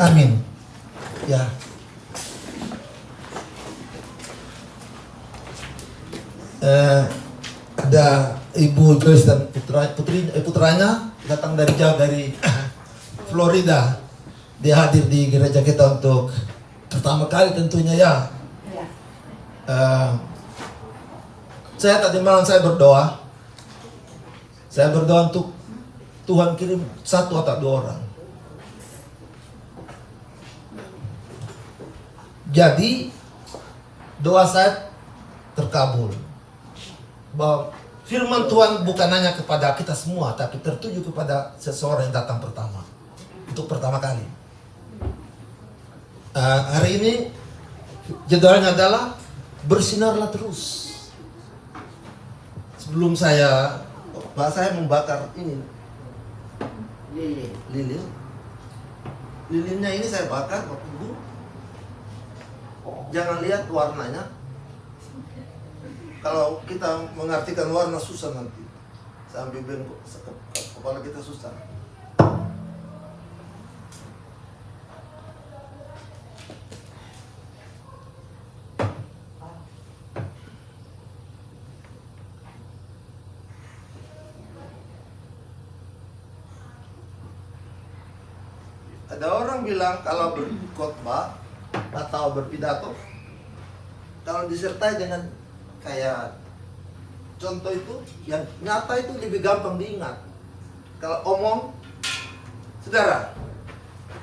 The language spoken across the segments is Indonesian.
Amin. Ya. Ada Ibu Joyce dan putranya datang dari jauh dari Florida. Dia hadir di gereja kita untuk pertama kali tentunya ya. Saya tadi malam saya berdoa. Saya berdoa untuk Tuhan kirim 1 atau 2 orang. Jadi doa saya terkabul. Bahwa firman Tuhan bukan hanya kepada kita semua, tapi tertuju kepada seseorang yang datang pertama. Untuk pertama kali. Hari ini jadwalnya adalah bersinarlah terus. Sebelum saya membakar ini lilin. Lilinnya ini saya bakar, Bapak Ibu. Jangan lihat warnanya. Kalau kita mengartikan warna susah nanti. Sampai kepala kita susah. Ada orang bilang kalau berkhotbah atau berpidato, kalau disertai dengan kayak contoh itu, yang nyata itu lebih gampang diingat. Kalau omong, saudara,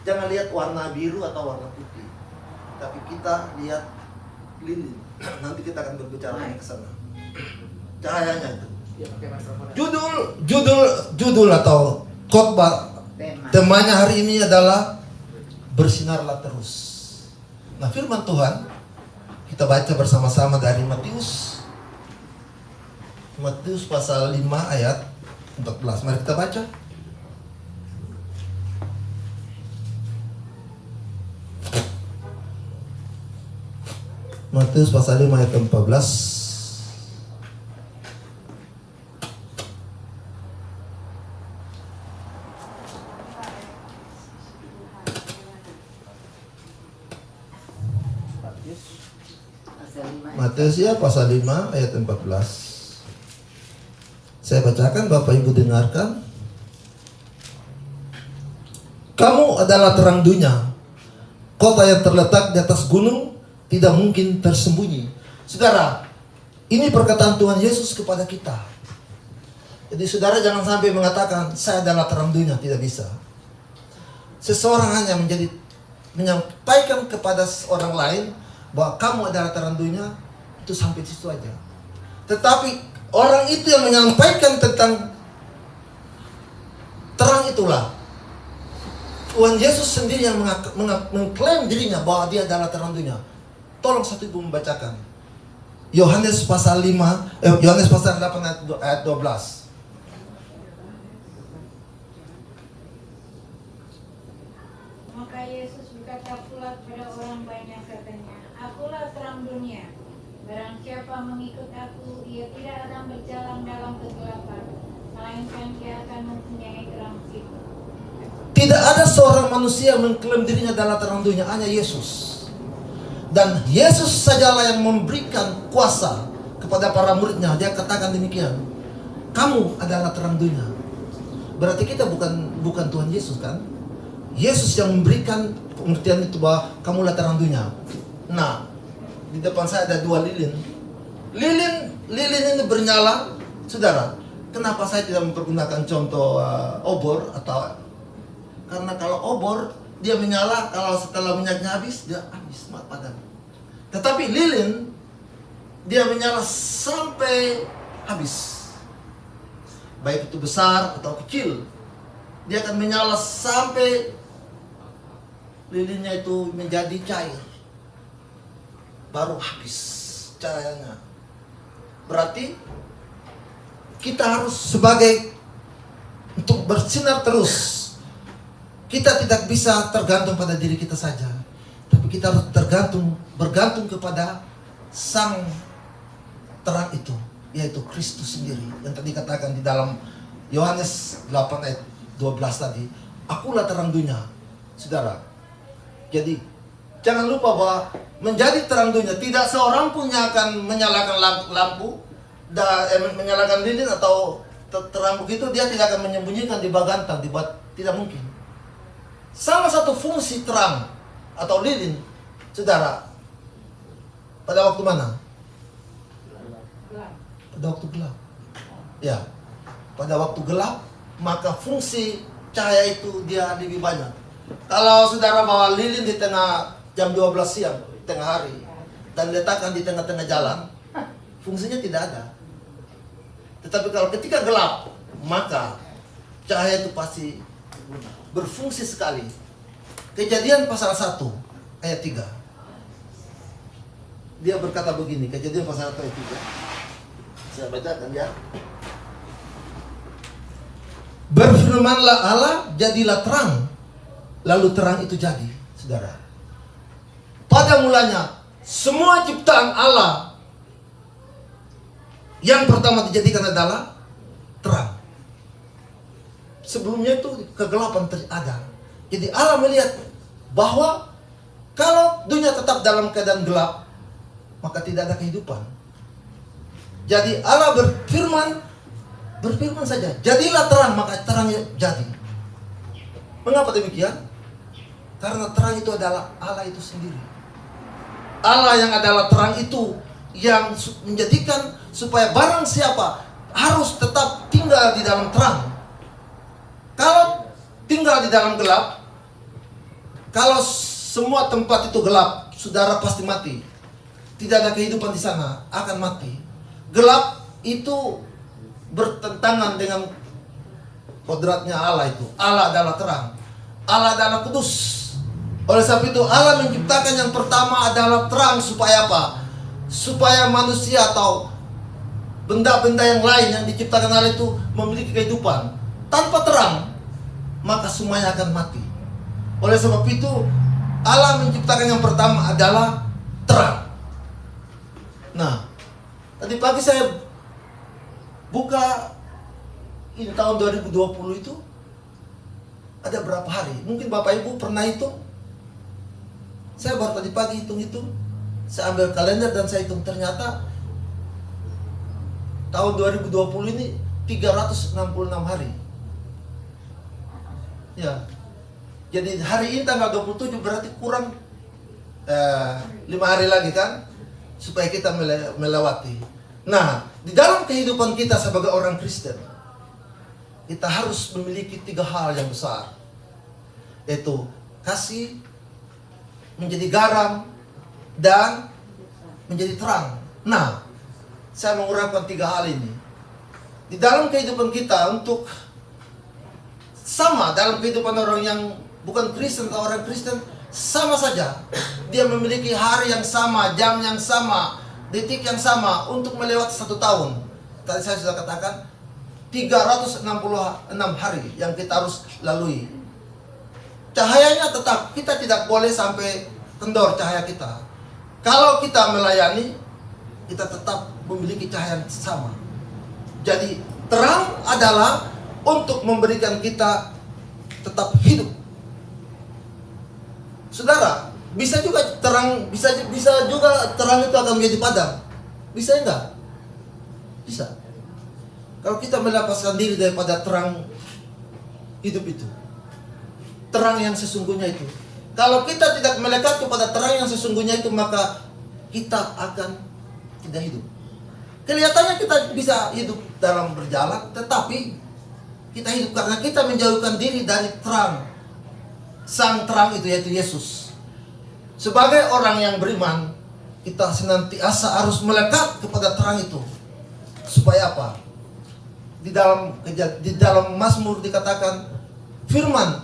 jangan lihat warna biru atau warna putih, tapi kita lihat lilin. Nanti kita akan berbicara ke sana. Cahayanya itu. Judul atau khotbah temanya hari ini adalah bersinarlah terus. Nah, firman Tuhan kita baca bersama-sama dari Matius pasal 5 ayat 14. Mari kita baca. Matius pasal 5 ayat 14. Matius ya pasal 5 ayat 14. Saya bacakan, Bapak Ibu dengarkan. Kamu adalah terang dunia. Kota yang terletak di atas gunung tidak mungkin tersembunyi. Saudara, ini perkataan Tuhan Yesus kepada kita. Jadi saudara jangan sampai mengatakan saya adalah terang dunia, tidak bisa. Seseorang hanya menyampaikan kepada orang lain bahwa kamu adalah terang dunia, itu sampai di situ aja. Tetapi orang itu yang menyampaikan tentang terang itulah Tuhan Yesus sendiri yang mengklaim dirinya bahwa dia adalah terang dunia. Tolong satu ibu membacakan Yohanes pasal 8 ayat 12. Maka Yesus berkata pula kepada orang banyak, katanya, Akulah terang dunia. Barang siapa mengikut aku, ia tidak akan berjalan dalam kegelapan, melainkan ia akan mempunyai terang hidup. Tidak ada seorang manusia yang mengklaim dirinya adalah terang dunia, hanya Yesus. Dan Yesus sajalah yang memberikan kuasa kepada para muridnya. Dia katakan demikian, kamu adalah terang dunia. Berarti kita bukan Tuhan Yesus kan? Yesus yang memberikan pengertian itu bahwa kamulah terang dunia. Nah, di depan saya ada 2 lilin. Lilin ini bernyala, saudara. Kenapa saya tidak mempergunakan contoh obor atau karena kalau obor dia menyala, kalau setelah minyaknya habis dia habis padam. Tetapi lilin dia menyala sampai habis. Baik itu besar atau kecil, dia akan menyala sampai lilinnya itu menjadi cair. Baru habis cahayanya. Berarti kita harus untuk bersinar terus. Kita tidak bisa tergantung pada diri kita saja, tapi kita harus bergantung kepada Sang terang itu, yaitu Kristus sendiri. Yang tadi katakan di dalam Yohanes 8 ayat 12 tadi, Akulah terang dunia. Saudara, Jadi jangan lupa bahwa menjadi terang dunia, tidak seorang pun yang akan menyalakan lampu dan menyalakan lilin atau terang begitu, dia tidak akan menyembunyikan di bagantang, tidak mungkin. Salah satu fungsi terang atau lilin, saudara, pada waktu mana? Pada waktu gelap. Ya, pada waktu gelap, maka fungsi cahaya itu dia lebih banyak. Kalau saudara bawa lilin di tengah jam 12 siang, tengah hari, dan letakkan di tengah-tengah jalan, fungsinya tidak ada. Tetapi kalau ketika gelap, maka cahaya itu pasti berfungsi sekali. Kejadian pasal 1 ayat 3. Dia berkata begini, Kejadian pasal 1 ayat 3. Saya bacakan ya. Berfirmanlah Allah, jadilah terang. Lalu terang itu jadi, saudara. Pada mulanya, semua ciptaan Allah yang pertama dijadikan adalah terang. Sebelumnya itu kegelapan ada. Jadi Allah melihat bahwa kalau dunia tetap dalam keadaan gelap, maka tidak ada kehidupan. Jadi Allah berfirman saja, jadilah terang, maka terangnya jadi. Mengapa demikian? Karena terang itu adalah Allah itu sendiri. Allah yang adalah terang itu yang menjadikan supaya barang siapa harus tetap tinggal di dalam terang. Kalau tinggal di dalam gelap, kalau semua tempat itu gelap, saudara pasti mati. Tidak ada kehidupan di sana, akan mati. Gelap itu bertentangan dengan kodratnya Allah itu. Allah adalah terang. Allah adalah kudus. Oleh sebab itu Allah menciptakan yang pertama adalah terang supaya apa? Supaya manusia atau benda-benda yang lain yang diciptakan Allah itu memiliki kehidupan. Tanpa terang, maka semuanya akan mati. Oleh sebab itu Allah menciptakan yang pertama adalah terang. Nah, tadi pagi saya buka ini tahun 2020 itu ada berapa hari? Mungkin Bapak Ibu pernah hitung. Saya baru tadi pagi hitung-hitung. Saya ambil kalender dan saya hitung, ternyata tahun 2020 ini 366 hari. Ya. Jadi hari ini tanggal 27 berarti kurang 5 hari lagi kan, supaya kita melewati. Nah, di dalam kehidupan kita sebagai orang Kristen, kita harus memiliki 3 hal yang besar, yaitu kasih, menjadi garam, dan menjadi terang. Nah, saya menguraikan 3 hal ini. Di dalam kehidupan kita untuk sama dalam kehidupan orang yang bukan Kristen atau orang Kristen, sama saja. Dia memiliki hari yang sama, jam yang sama, detik yang sama untuk melewati 1 tahun. Tadi saya sudah katakan 366 hari yang kita harus lalui. Cahayanya tetap, kita tidak boleh sampai kendor cahaya kita. Kalau kita melayani, kita tetap memiliki cahaya yang sama. Jadi terang adalah untuk memberikan kita tetap hidup. Saudara, bisa juga terang, bisa juga terang itu akan menjadi padam. Bisa enggak? Bisa. Kalau kita melepaskan diri daripada terang hidup itu, terang yang sesungguhnya itu. Kalau kita tidak melekat kepada terang yang sesungguhnya itu, maka kita akan tidak hidup. Kelihatannya kita bisa hidup dalam berjalan, tetapi kita hidup karena kita menjauhkan diri dari terang. Sang terang itu yaitu Yesus. Sebagai orang yang beriman, kita senantiasa harus melekat kepada terang itu. Supaya apa? Di dalam Mazmur dikatakan firman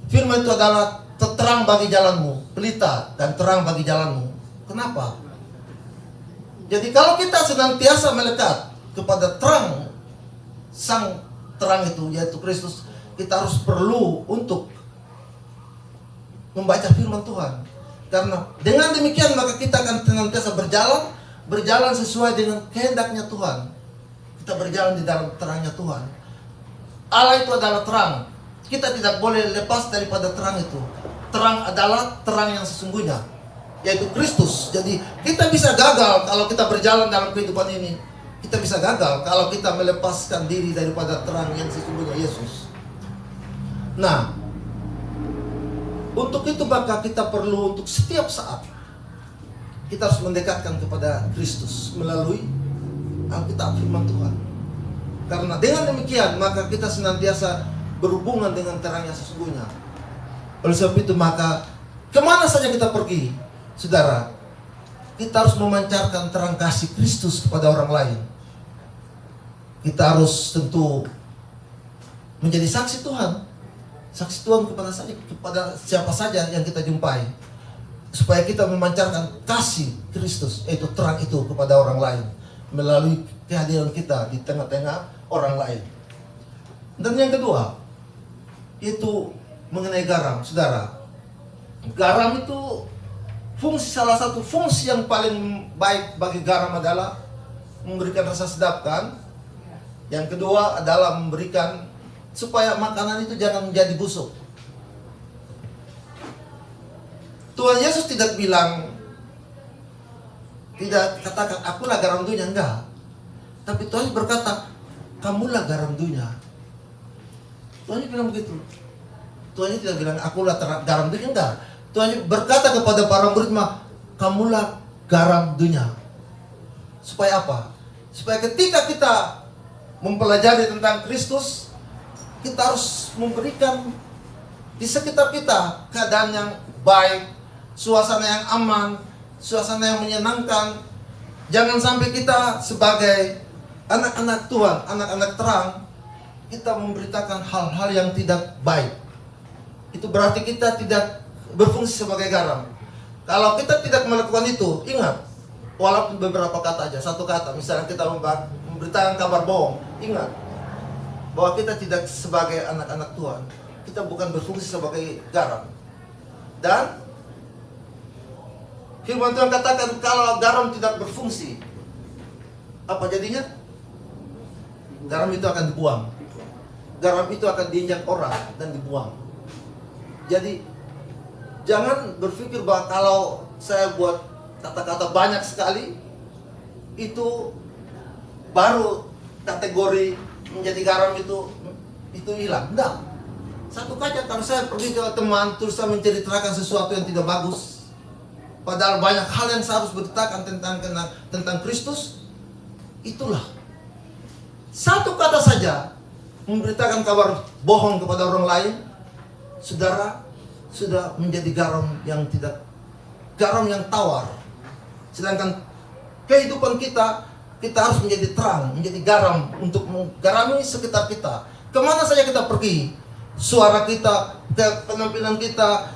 itu adalah terang bagi jalanmu, pelita dan terang bagi jalanmu. Kenapa? Jadi kalau kita senantiasa melekat kepada terang, sang terang itu yaitu Kristus, kita harus perlu untuk membaca firman Tuhan. Karena dengan demikian maka kita akan senantiasa berjalan sesuai dengan kehendaknya Tuhan. Kita berjalan di dalam terangnya Tuhan. Allah itu adalah terang. Kita tidak boleh lepas daripada terang itu. terang adalah terang yang sesungguhnya, yaitu Kristus. Jadi kita bisa gagal kalau kita berjalan dalam kehidupan ini. Kita bisa gagal kalau kita melepaskan diri daripada terang yang sesungguhnya, Yesus. Nah, untuk itu maka kita perlu untuk setiap saat kita harus mendekatkan kepada Kristus melalui Alkitab, firman Tuhan. Karena dengan demikian maka kita senantiasa berhubungan dengan terang yang sesungguhnya. Oleh sebab itu maka kemana saja kita pergi, saudara, kita harus memancarkan terang kasih Kristus kepada orang lain. Kita harus tentu menjadi saksi Tuhan. Saksi Tuhan kepada siapa saja yang kita jumpai, supaya kita memancarkan kasih Kristus, yaitu terang itu kepada orang lain melalui kehadiran kita di tengah-tengah orang lain. Dan yang kedua, itu mengenai garam, saudara. Garam itu salah satu fungsi yang paling baik bagi garam adalah memberikan rasa sedap, kan? Yang kedua adalah memberikan supaya makanan itu jangan menjadi busuk. Tuhan Yesus tidak bilang, tidak katakan akulah garam dunia, enggak. Tapi Tuhan berkata, kamulah garam dunia. Tuhan bilang begitu. Tuhan tidak bilang akulah garam dunia, enggak. Tuhan berkata kepada para murid-Nya, kamulah garam dunia. Supaya apa? Supaya ketika kita mempelajari tentang Kristus, kita harus memberikan di sekitar kita keadaan yang baik, suasana yang aman, suasana yang menyenangkan. Jangan sampai kita sebagai anak-anak Tuhan, anak-anak terang, kita memberitakan hal-hal yang tidak baik. Itu berarti kita tidak berfungsi sebagai garam. Kalau kita tidak melakukan itu, ingat, walaupun beberapa kata aja, satu kata, misalnya kita memberitakan kabar bohong, ingat bahwa kita tidak sebagai anak-anak Tuhan, kita bukan berfungsi sebagai garam. Dan firman Tuhan katakan kalau garam tidak berfungsi, apa jadinya? Garam itu akan dibuang. Garam itu akan diinjak orang dan dibuang. Jadi jangan berpikir bahwa kalau saya buat kata-kata banyak sekali, itu baru kategori menjadi garam itu hilang. Enggak. Satu kaca kalau saya pergi ke teman terus saya menceritakan sesuatu yang tidak bagus, padahal banyak hal yang saya harus beritakan tentang Kristus, itulah satu kata saja memberitakan kabar bohong kepada orang lain, saudara sudah menjadi garam yang tawar. Sedangkan kehidupan kita harus menjadi terang, menjadi garam untuk menggarami sekitar kita. Kemana saja kita pergi, suara kita, penampilan kita,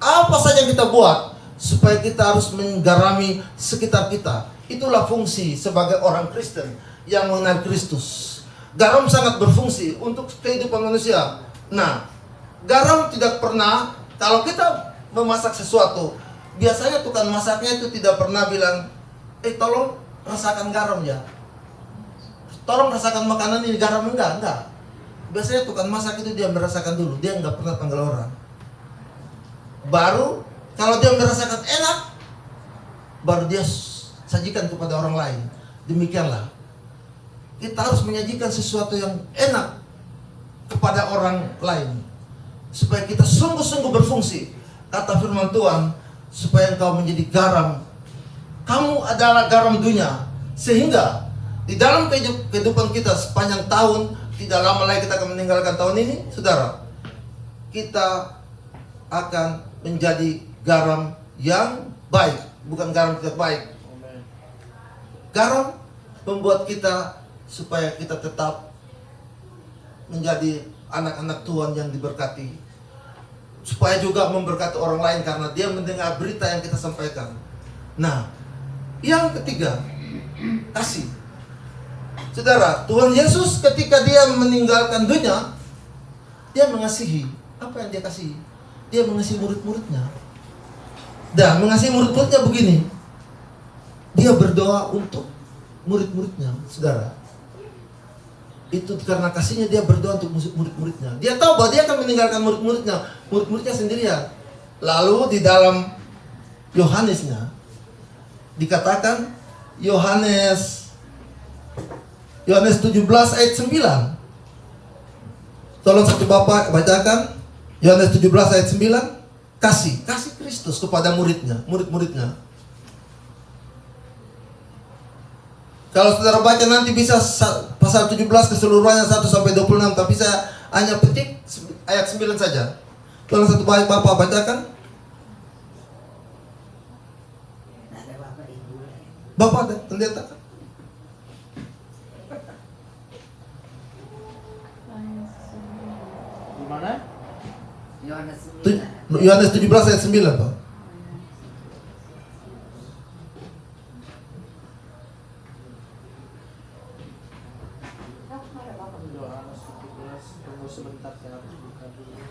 apa saja yang kita buat, supaya kita harus menggarami sekitar kita. Itulah fungsi sebagai orang Kristen yang mengenal Kristus. Garam sangat berfungsi untuk kehidupan manusia. Nah, garam tidak pernah, kalau kita memasak sesuatu, biasanya tukang masaknya itu tidak pernah bilang, tolong rasakan garam ya, tolong rasakan makanan ini garam, enggak. Biasanya tukang masak itu dia merasakan dulu, dia enggak pernah panggil orang. Baru kalau dia merasakan enak, baru dia sajikan kepada orang lain. Demikianlah kita harus menyajikan sesuatu yang enak kepada orang lain, supaya kita sungguh-sungguh berfungsi. Kata firman Tuhan, supaya engkau menjadi garam. Kamu adalah garam dunia, sehingga di dalam kehidupan kita sepanjang tahun, tidak lama lagi kita akan meninggalkan tahun ini, saudara, kita akan menjadi garam yang baik, bukan garam tidak baik. Garam membuat kita supaya kita tetap menjadi anak-anak Tuhan yang diberkati, supaya juga memberkati orang lain karena dia mendengar berita yang kita sampaikan. Nah, yang ketiga, kasih. Saudara, Tuhan Yesus ketika dia meninggalkan dunia, dia mengasihi. Apa yang dia kasih? Dia mengasihi murid-muridnya. Dan mengasihi murid-muridnya begini, dia berdoa untuk murid-muridnya, saudara. Itu karena kasihnya dia berdoa untuk murid-muridnya. Dia tahu bahwa dia akan meninggalkan murid-muridnya sendirian. Lalu di dalam Yohanesnya dikatakan Yohanes 17 ayat 9. Tolong satu Bapak bacakan Yohanes 17 ayat 9. Kasih Kristus kepada murid-muridnya. Kalau saudara baca nanti bisa pasal 17 keseluruhannya 1 sampai 26, tapi saya hanya petik ayat 9 saja. Tolong satu Bapak bacakan. Bapak ada pendeta kan? Di mana? Yohanes 17 ayat 9, Pak. Yohanes 17. Tunggu sebentar, saya harus buka dulu.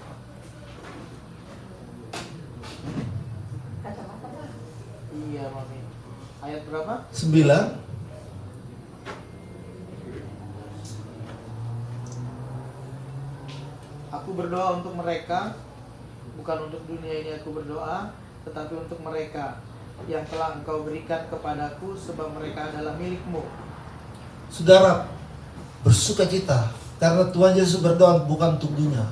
Iya, Mami. Ayat berapa? 9. Aku berdoa untuk mereka, bukan untuk dunia ini aku berdoa, tetapi untuk mereka yang telah Engkau berikan kepadaku, sebab mereka adalah milik-Mu. Saudara bersuka cita karena Tuhan Yesus berdoa bukan untuk dunia,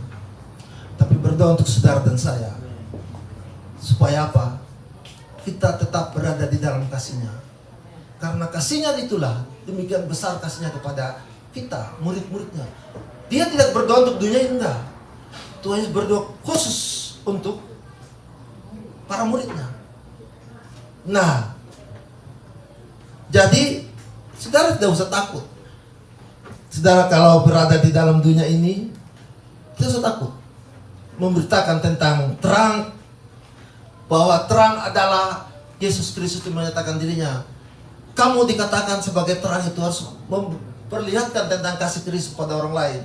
tapi berdoa untuk saudara dan saya. Supaya apa? Kita tetap berada di dalam kasih-Nya. Karena kasih-Nya itulah demikian besar kasih-Nya kepada kita, murid-muridnya. Dia tidak berdoa untuk dunia, enggak. Tuhan Yesus berdoa khusus untuk para muridnya. Nah, jadi saudara tidak usah takut. Saudara kalau berada di dalam dunia ini, tidak usah takut. Memberitakan tentang terang, bahwa terang adalah Yesus Kristus yang menyatakan dirinya. Kamu dikatakan sebagai terang itu harus memperlihatkan tentang kasih Kristus pada orang lain.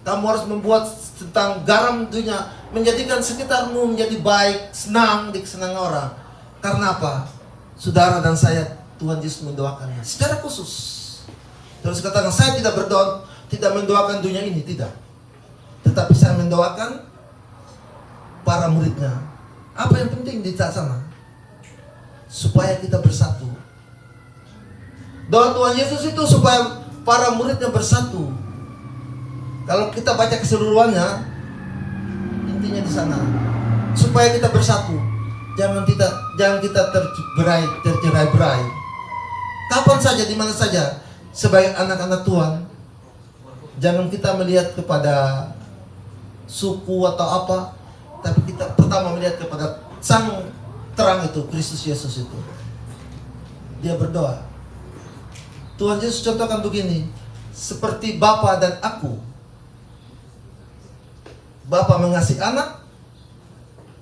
Kamu harus membuat tentang garam dunia, menjadikan sekitarmu menjadi baik, senang, disenangi orang. Karena apa? Saudara dan saya, Tuhan Yesus mendoakannya secara khusus. Terus katakan, saya tidak berdoa, tidak mendoakan dunia ini, tidak. Tetapi saya mendoakan para muridnya. Apa yang penting di sana? Supaya kita bersatu. Doa Tuhan Yesus itu supaya para muridnya bersatu. Kalau kita baca keseluruhannya, intinya di sana. Supaya kita bersatu. Jangan kita tercerai-berai. Kapan saja, di mana saja, sebagai anak-anak Tuhan, jangan kita melihat kepada suku atau apa, tapi kita pertama melihat kepada sang terang itu, Kristus Yesus itu. Dia berdoa. Tuhan Yesus contohkan begini, seperti Bapa dan aku. Bapa mengasihi anak,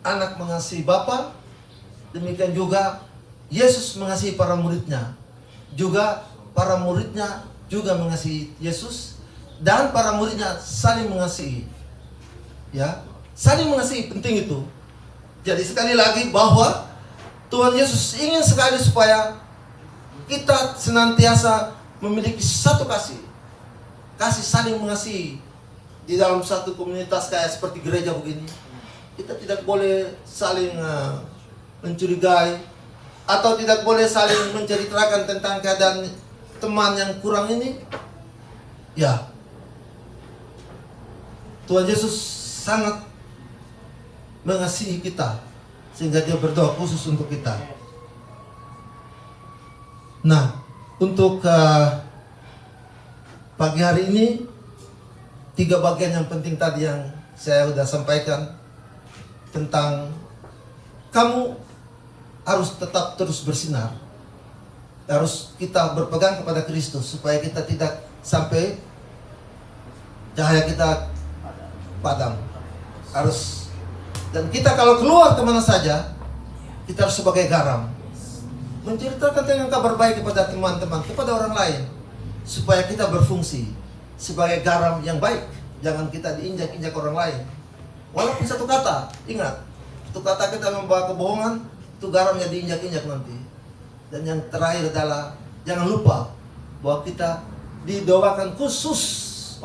anak mengasihi Bapa, demikian juga Yesus mengasihi para muridnya. Juga para muridnya juga mengasihi Yesus, dan para muridnya saling mengasihi. Ya, saling mengasihi penting itu. Jadi sekali lagi bahwa Tuhan Yesus ingin sekali supaya kita senantiasa memiliki satu kasih. Kasih saling mengasihi. Di dalam satu komunitas kayak seperti gereja begini, kita tidak boleh saling mencurigai, atau tidak boleh saling menceritakan tentang keadaan teman yang kurang ini. Ya, Tuhan Yesus sangat mengasihi kita sehingga dia berdoa khusus untuk kita. Nah, untuk pagi hari ini 3 bagian yang penting tadi yang saya sudah sampaikan tentang kamu harus tetap terus bersinar. Harus kita berpegang kepada Kristus supaya kita tidak sampai cahaya kita padam. Harus, dan kita kalau keluar kemana saja, kita harus sebagai garam, menceritakan tentang kabar baik kepada teman-teman, kepada orang lain, supaya kita berfungsi sebagai garam yang baik. Jangan kita diinjak-injak orang lain. Walaupun satu kata, ingat, satu kata kita membawa kebohongan, itu garamnya diinjak-injak nanti. Dan yang terakhir adalah jangan lupa bahwa kita didoakan khusus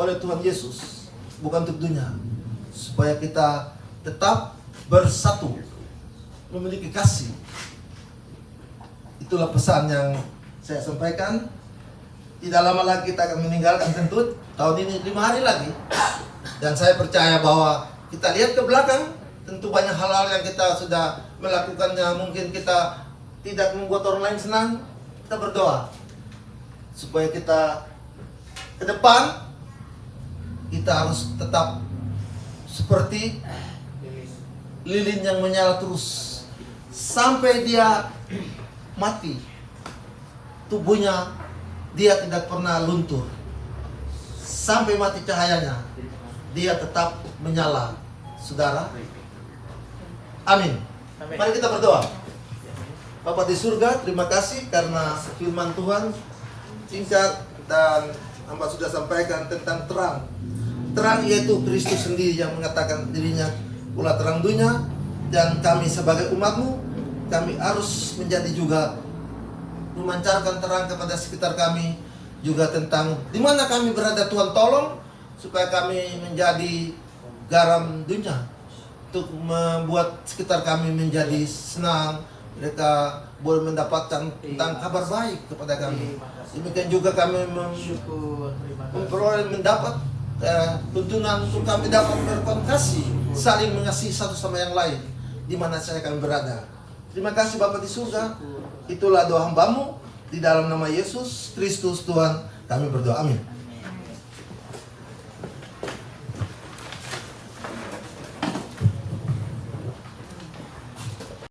oleh Tuhan Yesus, bukan untuk dunia, supaya kita tetap bersatu memiliki kasih. Itulah pesan yang saya sampaikan. Tidak lama lagi kita akan meninggalkan tentu tahun ini 5 hari lagi. Dan saya percaya bahwa kita lihat ke belakang, tentu banyak hal-hal yang kita sudah melakukannya. Mungkin kita tidak membuat orang lain senang. Kita berdoa supaya kita ke depan kita harus tetap seperti lilin yang menyala terus sampai dia mati. Tubuhnya dia tidak pernah luntur. Sampai mati cahayanya, dia tetap menyala. Saudara, amin. Amin. Mari kita berdoa. Bapa di surga, terima kasih karena firman Tuhan singkat dan hamba sudah sampaikan tentang terang. Terang yaitu Kristus sendiri yang mengatakan dirinya pula terang dunia. Dan kami sebagai umat-Mu, kami harus menjadi juga memancarkan terang kepada sekitar kami. Juga tentang di mana kami berada, Tuhan tolong supaya kami menjadi garam dunia, untuk membuat sekitar kami menjadi senang. Mereka boleh mendapatkan tentang kabar baik kepada kami. Demikian juga kami Syukur, terima kasih. memperoleh mendapat tuntunan untuk kami dapat berbuat kasih, saling mengasihi satu sama yang lain di mana saya kami berada. Terima kasih Bapa di surga. Itulah doa hamba-Mu di dalam nama Yesus Kristus Tuhan kami berdoa. Amin.